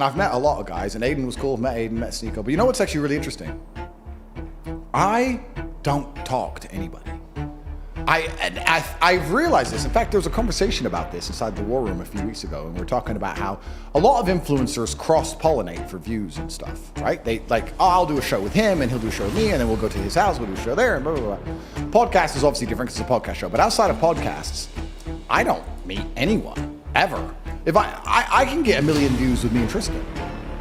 I've met a lot of guys, and Aiden was cool. Met Aiden, met Sneeko. But you know what's actually really interesting? I don't talk to anybody. I've realized this. In fact, there was a conversation about this inside the War Room a few weeks ago, and we're talking about how a lot of influencers cross-pollinate for views and stuff, right? They like, oh, I'll do a show with him, and he'll do a show with me, and then we'll go to his house, we'll do a show there, and blah, blah, blah. Podcast is obviously different because it's a podcast show, but outside of podcasts, I don't meet anyone, ever. If I can get 1 million views with me and Tristan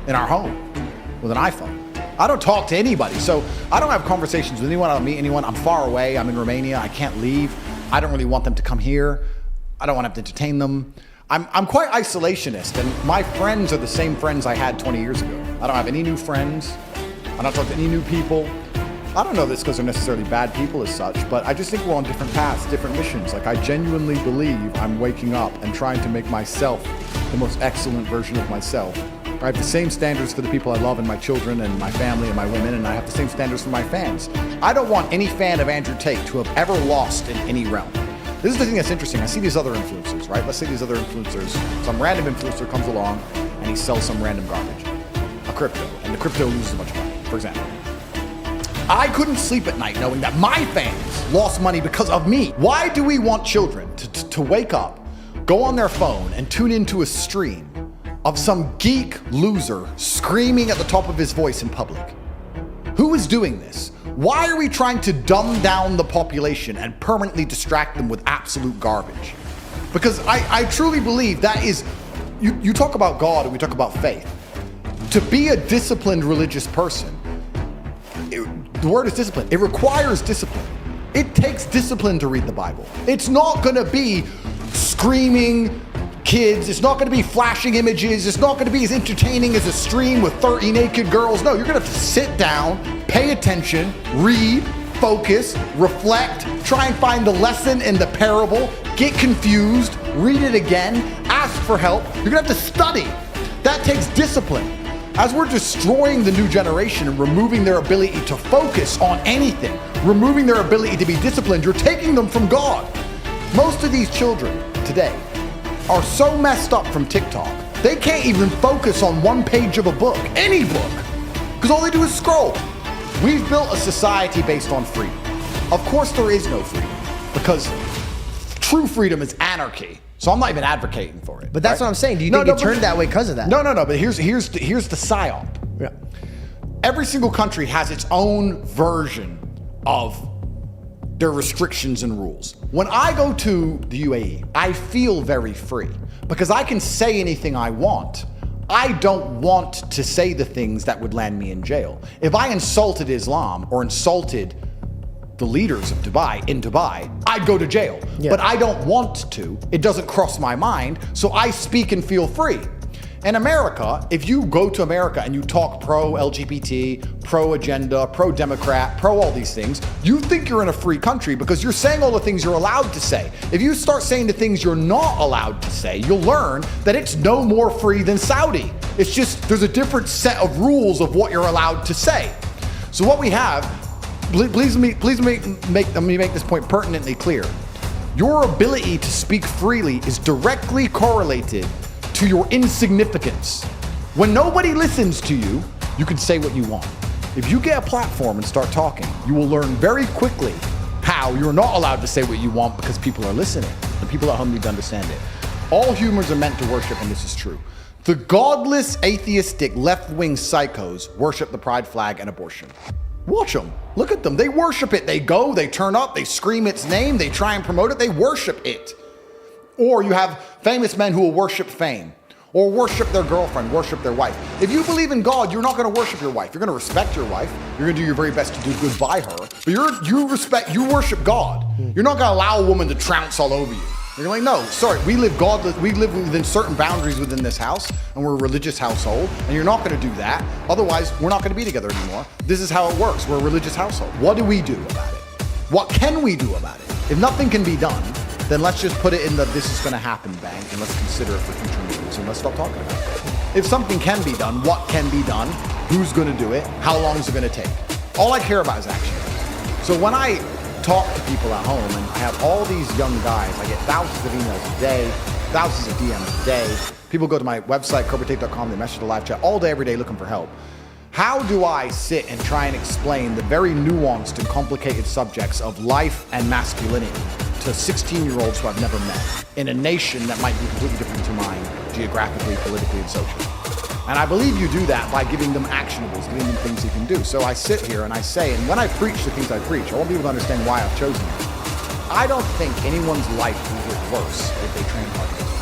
in our home with an iPhone. I don't talk to anybody, so I don't have conversations with anyone. I don't meet anyone. I'm far away. I'm in Romania. I can't leave. I don't really want them to come here. I don't want to have to entertain them. I'm quite isolationist, and my friends are the same friends I had 20 years ago. I don't have any new friends. I don't talk to any new people. I don't know this because they're necessarily bad people as such, but I just think we're on different paths, different missions. Like, I genuinely believe I'm waking up and trying to make myself the most excellent version of myself. I have the same standards for the people I love and my children and my family and my women, and I have the same standards for my fans. I don't want any fan of Andrew Tate to have ever lost in any realm. This is the thing that's interesting. I see these other influencers, right? Let's say these other influencers, some random influencer comes along and he sells some random garbage, a crypto, and the crypto loses a bunch of money, for example. I couldn't sleep at night knowing that my fans lost money because of me. Why do we want children to wake up, go on their phone, and tune into a stream of some geek loser screaming at the top of his voice in public? Who is doing this? Why are we trying to dumb down the population and permanently distract them with absolute garbage? Because I truly believe that is, you talk about God and we talk about faith. To be a disciplined religious person, the word is discipline. It requires discipline. It takes discipline to read the Bible. It's not gonna be screaming kids. It's not gonna be flashing images. It's not gonna be as entertaining as a stream with 30 naked girls. No, you're gonna have to sit down, pay attention, read, focus, reflect, try and find the lesson in the parable, get confused, read it again, ask for help. You're gonna have to study. That takes discipline. As we're destroying the new generation and removing their ability to focus on anything, removing their ability to be disciplined, you're taking them from God. Most of these children today are so messed up from TikTok, they can't even focus on one page of a book, any book, because all they do is scroll. We've built a society based on freedom. Of course there is no freedom, because true freedom is anarchy. So I'm not even advocating for it. But that's right? what I'm saying. Do you think it turned that way because of that? No. But here's the psyop. Yeah. Every single country has its own version of their restrictions and rules. When I go to the UAE, I feel very free because I can say anything I want. I don't want to say the things that would land me in jail. If I insulted Islam or insulted the leaders of Dubai, I'd go to jail. Yeah. But I don't want to. It doesn't cross my mind, so I speak and feel free. In America, if you go to America and you talk pro-LGBT, pro-agenda, pro-democrat, pro all these things, you think you're in a free country because you're saying all the things you're allowed to say. If you start saying the things you're not allowed to say, you'll learn that it's no more free than Saudi. It's just, there's a different set of rules of what you're allowed to say. So what we have, please let me make this point pertinently clear. Your ability to speak freely is directly correlated to your insignificance. When nobody listens to you, you can say what you want. If you get a platform and start talking, you will learn very quickly how you're not allowed to say what you want because people are listening. The people at home need to understand it. All humans are meant to worship, and this is true. The godless, atheistic, left-wing psychos worship the pride flag and abortion. Watch them. Look at them. They worship it. They go, they turn up, they scream its name, they try and promote it, they worship it. Or you have famous men who will worship fame, or worship their girlfriend, worship their wife. If you believe in God, you're not going to worship your wife. You're going to respect your wife. You're going to do your very best to do good by her. But you worship God. You're not going to allow a woman to trounce all over you. You're like, no, sorry, we live within certain boundaries within this house, and we're a religious household, and you're not going to do that. Otherwise, we're not going to be together anymore. This is how it works. We're a religious household. What do we do about it? What can we do about it? If nothing can be done, then let's just put it in the this is going to happen bank, and let's consider it for future meetings, and let's stop talking about it. If something can be done, what can be done? Who's going to do it? How long is it going to take? All I care about is action. So when I talk to people at home, and I have all these young guys, I get thousands of emails a day, thousands of DMs a day, People go to my website, CobraTate.com, they message the live chat all day, every day looking for help. How do I sit and try and explain the very nuanced and complicated subjects of life and masculinity to 16-year-olds who I've never met in a nation that might be completely different to mine, geographically, politically, and socially? And I believe you do that by giving them actionables, giving them things you can do. So I sit here and I say, and when I preach the things I preach, I want people to understand why I've chosen it. I don't think anyone's life will get worse if they train hard.